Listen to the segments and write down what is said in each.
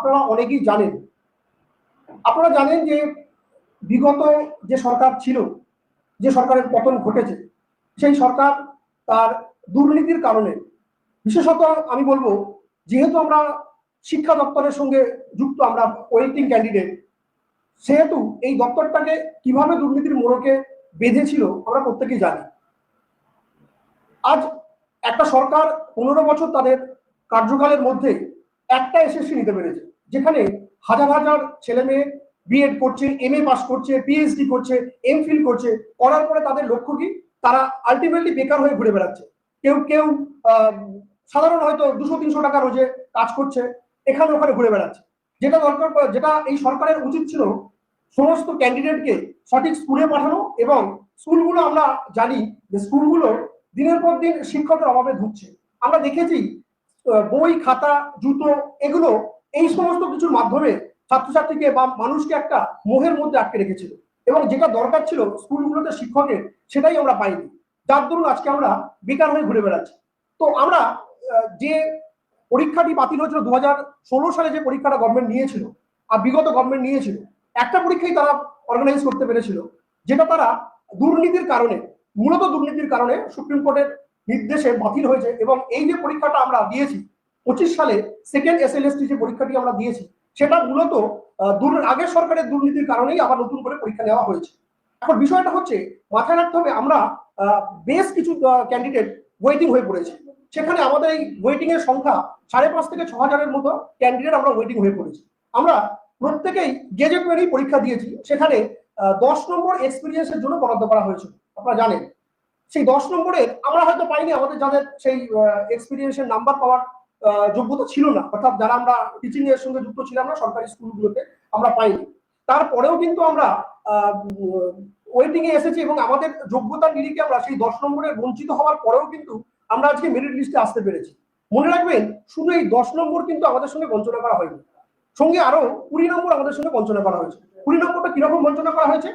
আপনারা অনেকেই জানেন। আপনারা জানেন যে বিগত যে সরকার ছিল, যে সরকারের পতন ঘটেছে, সেই সরকার তার দুর্নীতির কারণে, বিশেষত আমি বলবো, যেহেতু আমরা শিক্ষা দপ্তরের সঙ্গে যুক্ত, আমরা ওয়েটিং ক্যান্ডিডেট, সেহেতু এই দপ্তরটাকে কিভাবে দুর্নীতির মোড়কে বেঁধেছিল আমরা প্রত্যেকেই জানি। আজ একটা সরকার 15 বছর তাদের কার্যকালের মধ্যে একটা এসএসসি নিতে পেরেছে, যেখানে হাজার হাজার ছেলে মেয়ে বিএড করছে, এমএ পাস করছে, পিএইচডি করছে, এমফিল করছে, করার পরে তাদের লক্ষ্য কি? তারা আলটিমেটলি বেকার হয়ে ঘুরে বেড়াচ্ছে। কেউ কেউ সাধারণ হয়তো 200-300 টাকা রোজে কাজ করছে, এখানে ওখানে ঘুরে বেড়াচ্ছে। যেটা দরকার, যেটা এই সরকারের উচিত ছিল, সমস্ত ক্যান্ডিডেটকে সঠিক স্কুলে পাঠানো। এবং স্কুলগুলো আমরা জানি যে স্কুলগুলো দিনের পর দিন শিক্ষকের অভাবে ধুঁকছে। আমরা দেখেছি বই, খাতা, জুতো, এগুলো এই সমস্ত কিছুর মাধ্যমে ছাত্রছাত্রীকে বা মানুষকে একটা মোহের মধ্যে আটকে রেখেছিল, এবং যেটা দরকার ছিল স্কুলগুলোতে শিক্ষকের, সেটাই আমরা পাইনি, যার দরুন আজকে আমরা বেকার হয়ে ঘুরে বেড়াচ্ছি। তো আমরা যে পরীক্ষাটি বাতিল হয়েছিল 2016 সালে, যে পরীক্ষাটা গভর্নমেন্ট নিয়েছিল আর বিগত গভর্নমেন্ট নিয়েছিল, একটা পরীক্ষাই তারা অর্গানাইজ করতে পেরেছিল, যেটা তারা দুর্নীতির কারণে, মূলত দুর্নীতির কারণে সুপ্রিম কোর্টের নির্দেশে বাতিল হয়েছে। এবং এই যে পরীক্ষাটা আমরা দিয়েছি 25 সালে, সেকেন্ড SLST যে পরীক্ষাটি আমরা দিয়েছি, সেটা মূলত আগের সরকারের দুর্নীতির কারণেই আবার নতুন করে পরীক্ষা নেওয়া হয়েছে। এখন বিষয়টা হচ্ছে, মাথায় রাখতে হবে, আমরা বেশ কিছু ক্যান্ডিডেট ওয়েটিং হয়ে পড়েছি। সেখানে আমাদের এই ওয়েটিং এর সংখ্যা 5,500 থেকে 6,000-এর মতো ক্যান্ডিডেট আমরা ওয়েটিং হয়ে পড়েছি। আমরা প্রত্যেকেই গেজেট মেনেই পরীক্ষা দিয়েছি। সেখানে 10 নম্বর এক্সপিরিয়েন্সের জন্য বরাদ্দ করা হয়েছিল, আপনারা জানেন। সেই 10 নম্বরের আমরা হয়তো পাইনি, আমাদের যাদের সেই এক্সপিরিয়েন্সের নাম্বার পাওয়ার যোগ্যতা ছিল না, অর্থাৎ যারা আমরা টিচিং এর সঙ্গে যুক্ত ছিলাম না সরকারি স্কুলগুলোতে, আমরা পাইনি। তারপরেও কিন্তু আমরা ওয়েটিং এ এসেছি, এবং আমাদের যোগ্যতার নিরিখে আমরা সেই 10 নম্বরের বঞ্চিত হওয়ার পরেও কিন্তু আমরা আজকে মেরিট লিস্টে আসতে পেরেছি। মনে রাখবেন, শুধু এই 10 নম্বর কিন্তু আমাদের সঙ্গে বঞ্চনা করা হয়নি, সঙ্গে আরো 20 নম্বর আমাদের সঙ্গে বঞ্চনা করা হয়েছে। 20 নম্বরটা কিরকম বঞ্চনা করা হয়েছে?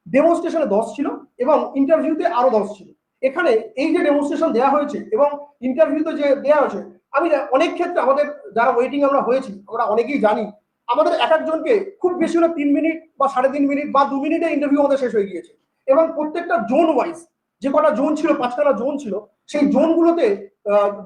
ডেমনস্ট্রেশনে 10 ছিল এবং ইন্টারভিউতে আরো 10 ছিল। এখানে এই যে ডেমনস্ট্রেশন দেওয়া হয়েছে এবং ইন্টারভিউতে যে দেওয়া হয়েছে, আমি অনেক ক্ষেত্রে আমাদের যারা ওয়েটিং আমরা হয়েছি, আমরা অনেকেই জানি, আমাদের এক একজনকে খুব বেশি হলে 3 মিনিট বা 3.5 মিনিট বা 2 মিনিটে ইন্টারভিউ আমাদের শেষ হয়ে গিয়েছে। এবং প্রত্যেকটা জোন ওয়াইজ, যে কটা জোন ছিল, 5খানা জোন ছিল, সেই জোনগুলোতে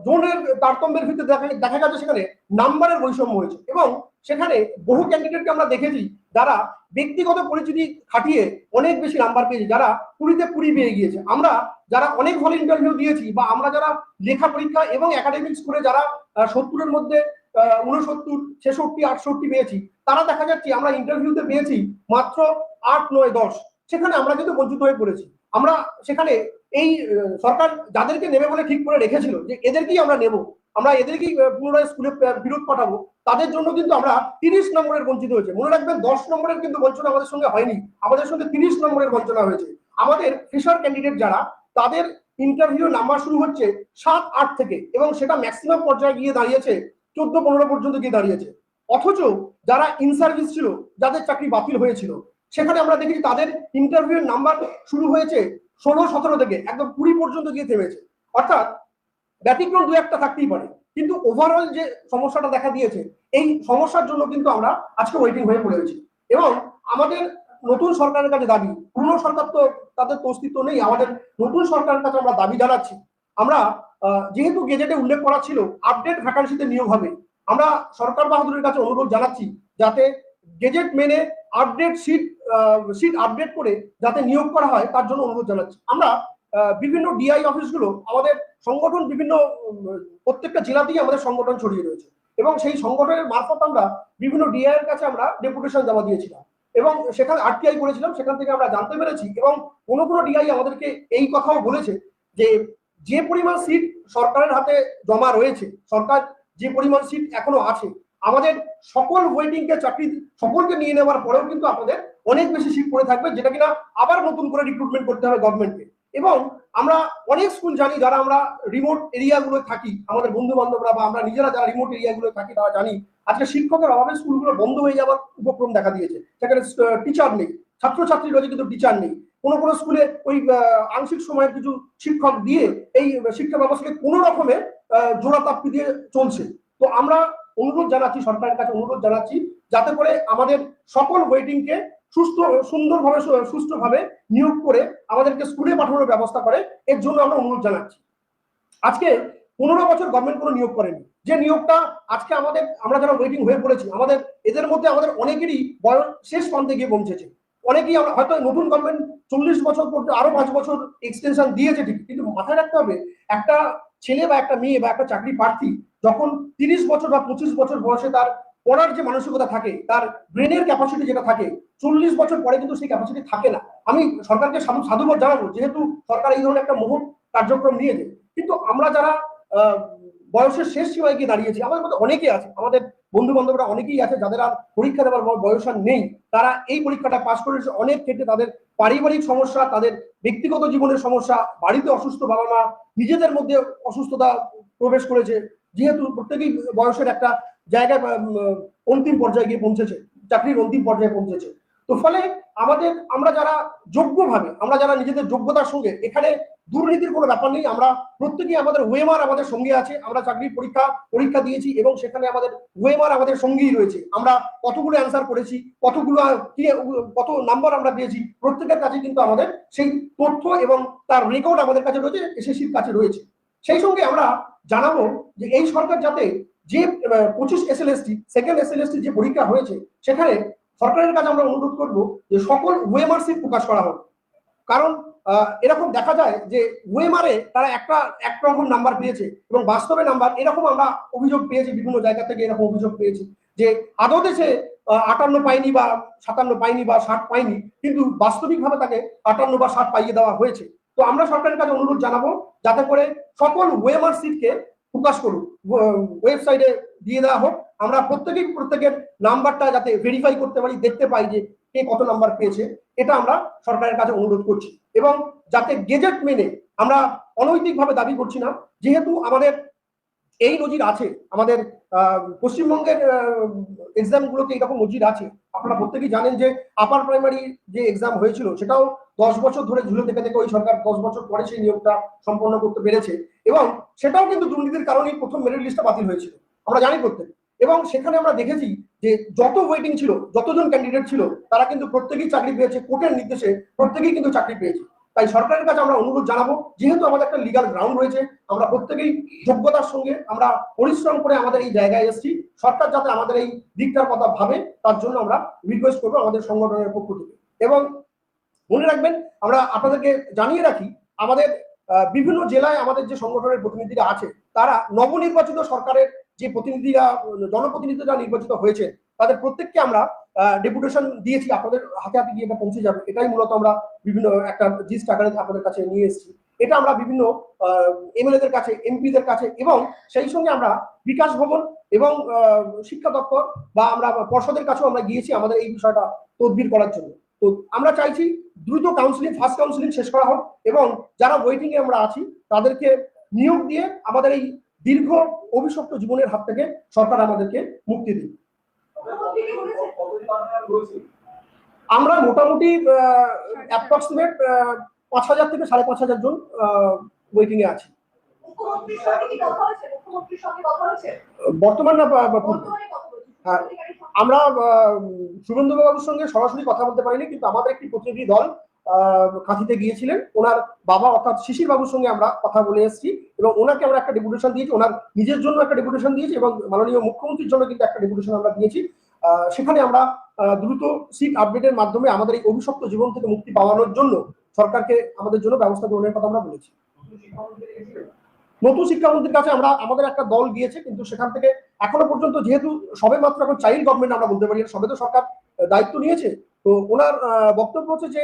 জোনের তারতম্যের ভিত্তিতে দেখা গেছে সেখানে নাম্বারের বৈষম্য হয়েছে। এবং সেখানে বহু ক্যান্ডিডেটকে আমরা দেখেছি যারা ব্যক্তিগত পরিচিতি খাটিয়ে অনেক বেশি নাম্বার পেয়েছে, যারা 20-তে 20 পেয়ে গিয়েছে। আমরা যারা অনেক ভালো ইন্টারভিউ দিয়েছি, বা আমরা যারা লেখা পরীক্ষা এবং একাডেমিক্স করে যারা 70-এর মধ্যে 69, 66, 68 পেয়েছি, তারা দেখা যাচ্ছে আমরা ইন্টারভিউতে পেয়েছি মাত্র 8, 9, 10। সেখানে আমরা কিন্তু বঞ্চিত হয়ে পড়েছি। আমরা সেখানে এই সরকার যাদেরকে নেবে বলে ঠিক করে রেখেছিল যে এদেরকেই আমরা নেব, আমরা এদেরকেই পুনরায় স্কুলে ফেরত পাঠাবো, তাদের জন্য কিন্তু আমরা 30 নম্বরের বঞ্চিত হয়েছে। মনে রাখবেন, 10 নম্বরের কিন্তু বঞ্চনা আমাদের সঙ্গে হয়নি, আমাদের সঙ্গে 30 নম্বরের বঞ্চনা হয়েছে। আমাদের ফ্রেশার ক্যান্ডিডেট যারা, তাদের ইন্টারভিউ নাম্বার শুরু হচ্ছে 7, 8 থেকে, এবং সেটা ম্যাক্সিমাম পর্যায়ে গিয়ে দাঁড়িয়েছে 14, 15 পর্যন্ত গিয়ে দাঁড়িয়েছে। অথচ যারা ইন সার্ভিস ছিল, যাদের চাকরি বাতিল হয়েছিল, সেখানে আমরা দেখেছি তাদের ইন্টারভিউ নাম্বার শুরু হয়েছে 16, 17 থেকে একদম 20 পর্যন্ত গিয়ে থেমেছে। অর্থাৎ ব্যতিক্রম 2-1টা থাকতেই পারে, কিন্তু ওভারঅল যে সমস্যাটা দেখা দিয়েছে, এই সমস্যার জন্য কিন্তু আমরা আজকে ওয়েটিং হয়ে পড়েছি। এবং আমাদের নতুন সরকারের কাছে দাবি, পুরনো সরকার তো তাদের তো অস্তিত্ব নেই, আমাদের নতুন সরকারের কাছে আমরা দাবি জানাচ্ছি, আমরা যেহেতু গেজেটে উল্লেখ করা ছিল আপডেট ভ্যাকান্সিতে নিয়োগ হবে, আমরা সরকার বাহাদুরের কাছে অনুরোধ জানাচ্ছি যাতে গেজেট মেনে আপডেট সিট আপডেট করে যাতে নিয়োগ করা হয়, তার জন্য অনুরোধ জানাচ্ছি। আমরা বিভিন্ন ডিআই অফিসগুলো, আমাদের সংগঠন বিভিন্ন প্রত্যেকটা জেলাতেই আমাদের সংগঠন ছড়িয়ে রয়েছে, এবং সেই সংগঠনের মারফত আমরা বিভিন্ন ডিআই এর কাছে আমরা ডেপুটেশন জমা দিয়েছিলাম, এবং সেখানে আরটিআই করেছিলাম। সেখান থেকে আমরা জানতে পেরেছি, এবং কোনো ডিআই আমাদেরকে এই কথাও বলেছে যে যে পরিমাণ সিট সরকারের হাতে জমা রয়েছে, সরকার যে পরিমাণ সিট এখনো আছে, আমাদের সকল ওয়েটিং কে চাকরি সকলকে নিয়ে নেওয়ার পরেও কিন্তু আপনাদের অনেক বেশি সিট পড়ে থাকবে, যেটা কিনা আবার নতুন করে রিক্রুটমেন্ট করতে হবে গভর্নমেন্টকে। এবং আমরা অনেক স্কুল জানি, যারা আমরা রিমোট এরিয়াগুলো থাকি, আমাদের বন্ধু বান্ধবরা বা আমরা নিজেরা যারা রিমোট এরিয়াগুলো থাকি, তারা জানি আজকে শিক্ষকের অভাবে স্কুলগুলো বন্ধ হয়ে যাওয়ার উপক্রম দেখা দিয়েছে। সেখানে টিচার নেই, ছাত্রছাত্রী রয়েছে কিন্তু টিচার নেই। কোনো স্কুলে ওই আংশিক সময়ের কিছু শিক্ষক দিয়ে এই শিক্ষা ব্যবস্থাকে কোনো রকমের জোড়াতাপ্পি দিয়ে চলছে। তো আমরা অনুরোধ জানাচ্ছি, সরকারের কাছে অনুরোধ জানাচ্ছি, যাতে করে আমাদের সকল ওয়েটিংকে সুন্দরভাবে সুষ্ঠুভাবে নিয়োগ করে আমাদেরকে স্কুলে পাঠানোর ব্যবস্থা করে, এর জন্য আমরা অনুরোধ জানাচ্ছি। আজকে 15 বছর গভর্নমেন্ট কোনো নিয়োগ করেনি, যে নিয়োগটা আজকে আমরা যারা ওয়েটিং হয়ে পড়েছি, এদের মধ্যে আমাদের অনেকেরই বয়স শেষ প্রান্তে গিয়ে পৌঁছেছে। অনেকেই আমরা হয়তো নতুন গভর্নমেন্ট 40 বছর পর্যন্ত আরো 5 বছর এক্সটেনশন দিয়েছে ঠিক, কিন্তু মাথায় রাখতে হবে একটা ছেলে বা একটা মেয়ে বা একটা চাকরি প্রার্থী যখন 30 বছর বা 25 বছর বয়সে তার পড়ার যে মানসিকতা থাকে, তার ব্রেনের ক্যাপাসিটি যেটা থাকে, 40 বছর পরে কিন্তু সেই ক্যাপাসিটি থাকে না। আমি সরকারকে সাধুবাদ জানাবো, যেহেতু সরকার এই ধরনের একটা মহৎ কার্যক্রম নিয়েছে। কিন্তু আমরা যারা বয়সের শেষ সীমায় গিয়ে দাঁড়িয়েছি, আমাদের মধ্যে অনেকেই আছে, আমাদের বন্ধু বান্ধবরা অনেকেই আছে যাদের আর পরীক্ষা দেওয়ার বয়স আর নেই, তারা এই পরীক্ষাটা পাস করেছে। অনেক ক্ষেত্রে তাদের পারিবারিক সমস্যা, তাদের ব্যক্তিগত জীবনের সমস্যা, বাড়িতে অসুস্থ বাবা মা, নিজেদের মধ্যে অসুস্থতা প্রবেশ করেছে, যেহেতু প্রত্যেকেই বয়সের একটা জায়গায় অন্তিম পর্যায়ে গিয়ে পৌঁছেছে, চাকরির অন্তিম পর্যায়ে পৌঁছেছে। তো ফলে আমরা যারা যোগ্যভাবে, আমরা যারা নিজেদের যোগ্যতার সঙ্গে, এখানে দুর্নীতির কোনো ব্যাপার নেই, আমরা প্রত্যেকেই আমাদের ওয়েমার আমাদের সঙ্গে আছে, আমরা চাকরির পরীক্ষা দিয়েছি এবং সেখানে আমাদের ওয়েমার আমাদের সঙ্গেই রয়েছে। আমরা কতগুলো অ্যান্সার করেছি, কত নাম্বার আমরা পেয়েছি, প্রত্যেকের কাছে কিন্তু আমাদের সেই তথ্য এবং তার রেকর্ড আমাদের কাছে রয়েছে, এসএসসির কাছে রয়েছে। সেই সঙ্গে আমরা জানাবো যে এই সরকার যাতে যে 25 SLST সেকেন্ড SLST যে পরীক্ষা হয়েছে, সেখানে সরকারের কাছে আমরা অনুরোধ করব যে সকল ওয়েমার্কশিট প্রকাশ করা হোক। কারণ এরকম দেখা যায় যে ওয়েমারে তারা একরকম নাম্বার পেয়েছে এবং বাস্তবে নাম্বার এরকম, আমরা অভিযোগ পেয়েছি বিভিন্ন জায়গা থেকে, এরকম অভিযোগ পেয়েছি যে আদতে সে 58 পায়নি বা 57 পায়নি বা 60 পায়নি, কিন্তু বাস্তবিকভাবে তাকে 58 বা 60 পাইয়ে দেওয়া হয়েছে। তো আমরা সরকারের কাছে অনুরোধ জানাবো যাতে করে সকল ওয়েমার্কশিটকে প্রকাশ করুক, ওয়েবসাইটে দিয়ে দেওয়া হোক। আমরা প্রত্যেকের নাম্বারটা যাতে ভেরিফাই করতে পারি, দেখতে পাই যে কে কত নাম্বার পেয়েছে, এটা আমরা সরকারের কাছে অনুরোধ করছি। এবং যাতে গেজেট মেনে, আমরা অনৈতিকভাবে দাবি করছি না, যেহেতু আমাদের এই নজির আছে, আমাদের পশ্চিমবঙ্গের এক্সাম গুলোতে এরকম নজির আছে। আপনারা প্রত্যেকেই জানেন যে আপার প্রাইমারি যে এক্সাম হয়েছিল, সেটাও 10 বছর ধরে ঝুলে থেকে ওই সরকার 10 বছর পরে সেই নিয়োগটা সম্পন্ন করতে পেরেছে, এবং সেটাও কিন্তু দুর্নীতির কারণেই প্রথম মেরিট লিস্টটা বাতিল হয়েছিল, আমরা জানি প্রত্যেকে। এবং সেখানে আমরা দেখেছি যে যত ওয়েটিং ছিল, যতজন ক্যান্ডিডেট ছিল, তারা কিন্তু প্রত্যেকেই চাকরি পেয়েছে, কোর্টের নির্দেশে প্রত্যেকেই কিন্তু চাকরি পেয়েছে। তাই সরকারের কাছে আমরা অনুরোধ জানাবো, যেহেতু আমাদের একটা লিগাল গ্রাউন্ড রয়েছে, আমরা প্রত্যেকেই যোগ্যতার সঙ্গে আমরা পরিশ্রম করে আমাদের এই জায়গায় এসেছি, সরকার যাতে আমাদের এই দিকটার কথা ভাবে, তার জন্য আমরা রিকোয়েস্ট করবো আমাদের সংগঠনের পক্ষ থেকে। এবং মনে রাখবেন, আমরা আপনাদেরকে জানিয়ে রাখি, আমাদের বিভিন্ন জেলায় আমাদের যে সংগঠনের প্রতিনিধিরা আছে, তারা নবনির্বাচিত সরকারের যে জনপ্রতিনিধিরা নির্বাচিত হয়েছে, তাদের প্রত্যেককে আমরা ডেপুটেশন দিয়েছি, আপনাদের হাতে হাতে গিয়ে এটা পৌঁছে যাবে। এটাই মূলত আমরা বিভিন্ন একটা জিস্ট আকারে আপনাদের কাছে নিয়ে এসেছি। এটা আমরা বিভিন্ন এমএলএদের কাছে, এমপিদের কাছে, এবং সেই সঙ্গে আমরা বিকাশ ভবন এবং শিক্ষা দপ্তর বা আমরা পর্ষদের কাছেও আমরা গিয়েছি আমাদের এই বিষয়টা তদবির করার জন্য। তো আমরা চাইছি দ্রুত ফার্স্ট কাউন্সিলিং শেষ করা হোক, এবং যারা ওয়েটিং এ আমরা আছি তাদেরকে নিয়োগ দিয়ে আমাদের এই দীর্ঘ অভিশপ্ত জীবনের হাত থেকে সরকার আমাদেরকে মুক্তি দিন। আমরা মোটামুটি অ্যাপ্রক্সিমেট 5000 থেকে 5500 জন ওয়েটিং এ আছি। বর্তমান না আমরা শুভেন্দু বাবুর সঙ্গে সরাসরি কথা বলতে পারিনি, কিন্তু আমাদের একটি প্রতিনিধি দল কাঁথিতে গিয়েছিলেন, ওনার বাবা অর্থাৎ শিশির বাবুর সঙ্গে আমরা কথা বলে এসেছি, এবং ওনাকে আমরা একটা ডেপুটেশন দিয়েছি, ওনার নিজের জন্য একটা ডেপুটেশন দিয়েছি, এবং মাননীয় মুখ্যমন্ত্রীর জন্য কিন্তু একটা ডেপুটেশন আমরা দিয়েছি। সেখানে আমরা দ্রুত সিট আপডেটের মাধ্যমে আমাদের এই অভিশপ্ত জীবন থেকে মুক্তি পাওয়ানোর জন্য সরকারকে আমাদের জন্য ব্যবস্থা গ্রহণের কথা আমরা বলেছি। নতুন শিক্ষামন্ত্রীর কাছে আমাদের একটা দল গিয়েছে, কিন্তু সেখান থেকে এখনো পর্যন্ত, যেহেতু সবে মাত্র এখন চাইল্ড গভর্নমেন্ট আমরা বলতে পারি, সবে তো সরকার দায়িত্ব নিয়েছে, তো ওনার বক্তব্য হচ্ছে যে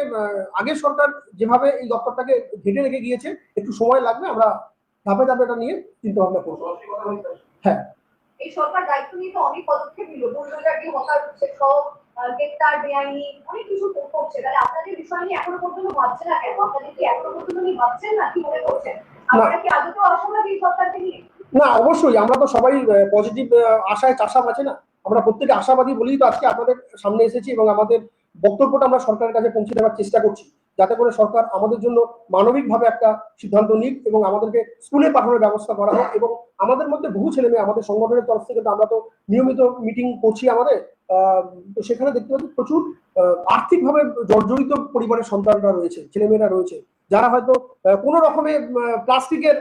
আগের সরকার যেভাবে এই দপ্তরটাকে ঘেটে রেখে গিয়েছে, একটু সময় লাগবে, আমরা ধাপে ধাপে এটা নিয়ে চিন্তা ভাবনা করবো। হ্যাঁ, এই সরকার দায়িত্ব নিয়ে তো অনেক পদক্ষেপ নিল, বুলডোজারকে হত্যা করছে, সব গ্রেফতার বেআইনি অনেক কিছু করছে, তাহলে আপনাদের বিষয় নিয়ে এখনো পর্যন্ত ভাবছে না কেন? আপনাদের কি এখনো পর্যন্ত ভাবছেন না? কি মনে করছেন? আপনারা কি আদৌ আশাবাদী সরকারকে নিয়ে? না, অবশ্যই আমরা তো সবাই পজিটিভ আশায় চাষা আছে না, আমরা প্রত্যেকে আশাবাদী বলেই তো আজকে আপনাদের সামনে এসেছি, এবং আমাদের বক্তব্যটা আমরা সরকারের কাছে পৌঁছে দেওয়ার চেষ্টা করছি, যাতে করে সরকার আমাদের জন্য মানবিকভাবে একটা সিদ্ধান্ত নিক এবং আমাদেরকে স্কুলে পাঠানোর ব্যবস্থা করা হোক। এবং আমাদের মধ্যে বহু ছেলে মেয়ে আমাদের সংগঠনের তরফ থেকে, তো আমরা তো নিয়মিত মিটিং করছি আমাদের, তো সেখানে দেখতে পাচ্ছি প্রচুর আর্থিকভাবে জর্জরিত পরিবারের সন্তানরা রয়েছে, ছেলেমেয়েরা রয়েছে, যারা হয়তো কোনো রকমে প্লাস্টিকের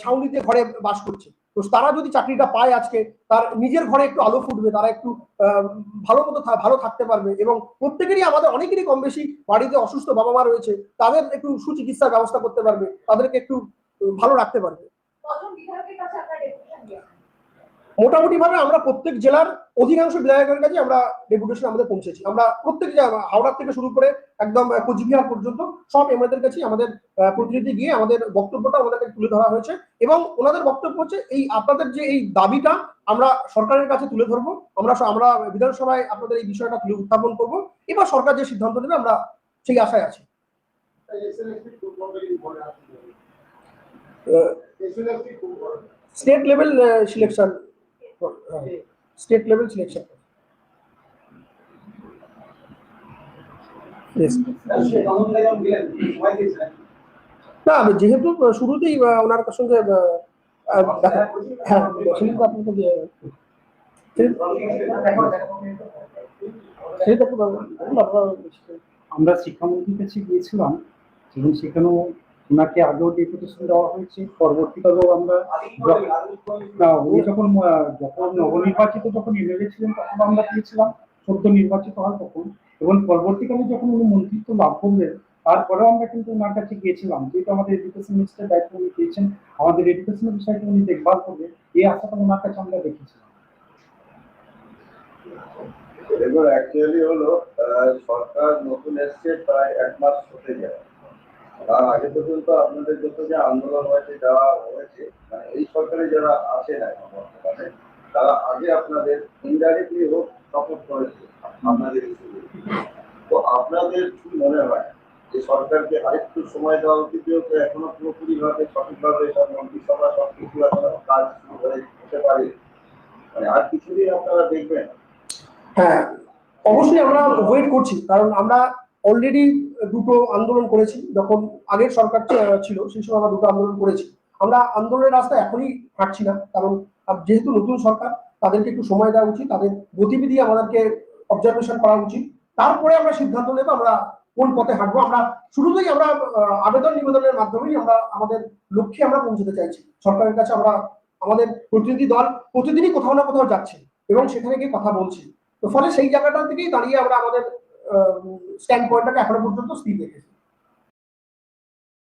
ছাউনিতে ঘরে বাস করছে। তো তারা যদি চাকরিটা পায় আজকে, তার নিজের ঘরে একটু আলো ফুটবে, তারা একটু ভালো মতো ভালো থাকতে পারবে। এবং প্রত্যেকেরই, আমাদের অনেকেরই কম বেশি বাড়িতে অসুস্থ বাবা মা রয়েছে, তাদের একটু সুচিকিৎসার ব্যবস্থা করতে পারবে, তাদেরকে একটু ভালো রাখতে পারবে। কজন বিধায়কের কাছে আপনারা ডেপুটেশন দিয়েছেন? মোটামুটি ভাবে আমরা প্রত্যেক জেলার অধিকাংশ বিধায়কের কাছে আমরা ডেপুটেশন আমাদের পৌঁছেছি। আমরা প্রত্যেক হাওড়া থেকে শুরু করে একদম কোচবিহার পর্যন্ত সব এমএলএদের কাছে আমাদের প্রতিনিধি গিয়ে আমাদের বক্তব্যটা আমাদেরকে তুলে ধরা হয়েছে। এবং ওনাদের বক্তব্য হচ্ছে, এই আপনাদের যে এই দাবিটা আমরা সরকারের কাছে তুলে ধরবো, আমরা বিধানসভায় আপনাদের এই বিষয়টা তুলে উত্থাপন করবো, এবার সরকার যে সিদ্ধান্ত নেবে আমরা সেই আশায় আছি। State level selection, state level selection. না, যেহেতু শুরুতেই ওনার সঙ্গে হ্যাঁ, আমরা শিক্ষামন্ত্রীর কাছে গিয়েছিলাম এবং সেখানেও ওনাকে আগেও ডেপুটেশন দেওয়া হয়েছে, পরবর্তীকালেও আমরা উনি যখন নবনির্বাচিত যখন এমএলএ ছিলেন তখন আমরা দিয়েছিলাম, সদ্য নির্বাচিত হয় তখন, এবং পরবর্তীকালে যখন উনি মন্ত্রিত্ব লাভ করলেন তারপরেও আমরা কিন্তু ওনার কাছে গিয়েছিলাম, যেহেতু আমাদের এডুকেশন মিনিস্টার দায়িত্ব উনি পেয়েছেন, আমাদের এডুকেশনের বিষয়টা উনি দেখভাল করবেন, এই আশাটা ওনার কাছে আমরা দেখেছিলাম। এবার অ্যাকচুয়ালি হলো সরকার নতুন এসছে প্রায় 1 মাস হতে যায়। তার আগে পর্যন্ত আপনাদের যত যে আন্দোলন হয়েছে দেওয়া হয়েছে, মানে এই সরকারে যারা আছেন এখন বর্তমানে, তারা আগে আপনাদের ইনডাইরেক্টলি হোক সাপোর্ট করেছে আপনাদের ইস্যুতে। তো আপনাদের কি মনে হয় যে সরকারকে আরেকটু সময় দেওয়া উচিত, যেহেতু এখনো পুরোপুরি ভাবে সঠিকভাবে সব মন্ত্রিসভা সবকিছু এখনো কাজ শুরু হতে পারে, মানে আর কিছুদিন আপনারা দেখবেন? হ্যাঁ, অবশ্যই আমরা ওয়েট করছি, কারণ আমরা অলরেডি দুটো আন্দোলন করেছি। যখন আগের সরকার ছিল সেই সময় আমরা দুটো আন্দোলন করেছি। আমরা আন্দোলনের রাস্তায় এখনই হাঁটছি না, কারণ যেহেতু নতুন সরকার, তাদেরকে একটু সময় দেওয়া উচিত, তাদের গতিবিধি আমাদেরকে অবজারভেশন করা উচিত, তারপরে আমরা সিদ্ধান্ত নেব আমরা কোন পথে হাঁটবো। আমরা শুরুতেই আমরা আবেদন নিবেদনের মাধ্যমেই আমরা আমাদের লক্ষ্যে আমরা পৌঁছতে চাইছি। সরকারের কাছে আমরা, আমাদের প্রতিনিধি দল প্রতিদিনই কোথাও না কোথাও যাচ্ছে এবং সেখানে গিয়ে কথা বলছি। তো ফলে সেই জায়গাটা থেকেই দাঁড়িয়ে আমরা আমাদের স্ট্যান্ড পয়েন্টটাকে এখনো পর্যন্ত স্থির রেখেছি।